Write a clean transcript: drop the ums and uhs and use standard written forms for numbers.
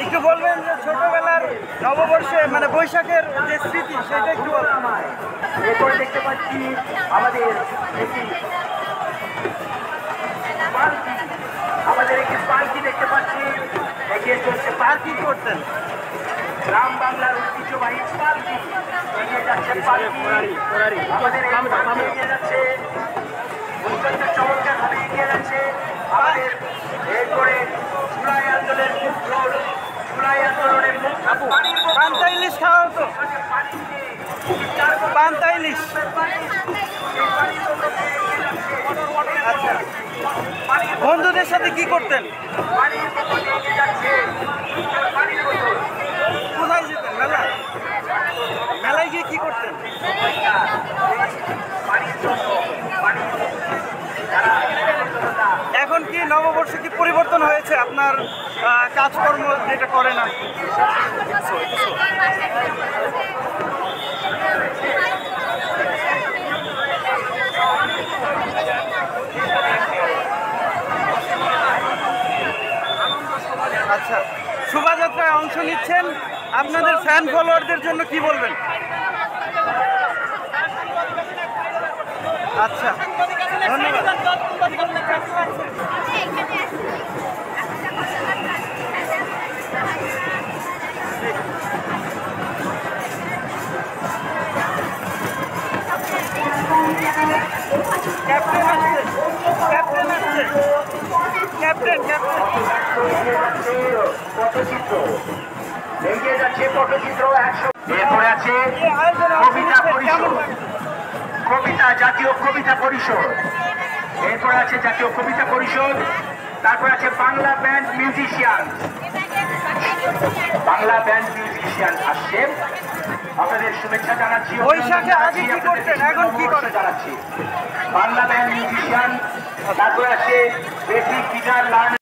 একটু বলবেন যে ছোটবেলার নববর্ষে মানে বৈশাখের যে স্মৃতি সেটা একটু বলবেন। এরপরে দেখতে পাচ্ছি আমাদের একটি পালকি দেখতে পাচ্ছি, এগিয়ে চলছে। পালকি করতেন, গ্রাম বাংলার ঐতিহ্যবাহী পালকি এগিয়ে যাচ্ছে। পালকি আমাদের এগিয়ে যাচ্ছে, অত্যন্ত চমৎকার ভাবে এগিয়ে যাচ্ছে আমাদের। এরপরে জুলাই আন্দোলনের পান্তা ইলিশ খাওয়া হতো, পান্তা ইলিশ। আচ্ছা, বন্ধুদের সাথে কি করতেন? কোথায় যেতেন? মেলায়? মেলায় গিয়ে কি করতেন? এখন কি নববর্ষে কি পরিবর্তন হয়েছে আপনার কাজকর্ম যেটা করেন আর কি? আচ্ছা, শোভাযাত্রায় অংশ নিচ্ছেন, আপনাদের ফ্যান ফলোয়ারদের জন্য কি বলবেন? আচ্ছা, ধন্যবাদ। ক্যাপ্টেন আসছে, ক্যাপ্টেন আসছে, ক্যাপ্টেন ক্যাপ্টেন পটচিত্র এগিয়ে যাচ্ছে। পটচিত্র 100। এরপরে আছে কবিতা পরিষদ, কবিতা জাতীয় কবিতা পরিষদ। এরপরে আছে জাতীয় কবিতা পরিষদ, তারপর আছে Bangla band musician. Bangla band musician আসছে, আপনাদের শুভেচ্ছা জানাচ্ছি। বৈশাখে আগে কি করতেন, এখন কি করে জানাচ্ছি। বাংলা ব্যান্ড মিউজিশিয়ান, তারপর আছে বেসিক গিটার লার্নার।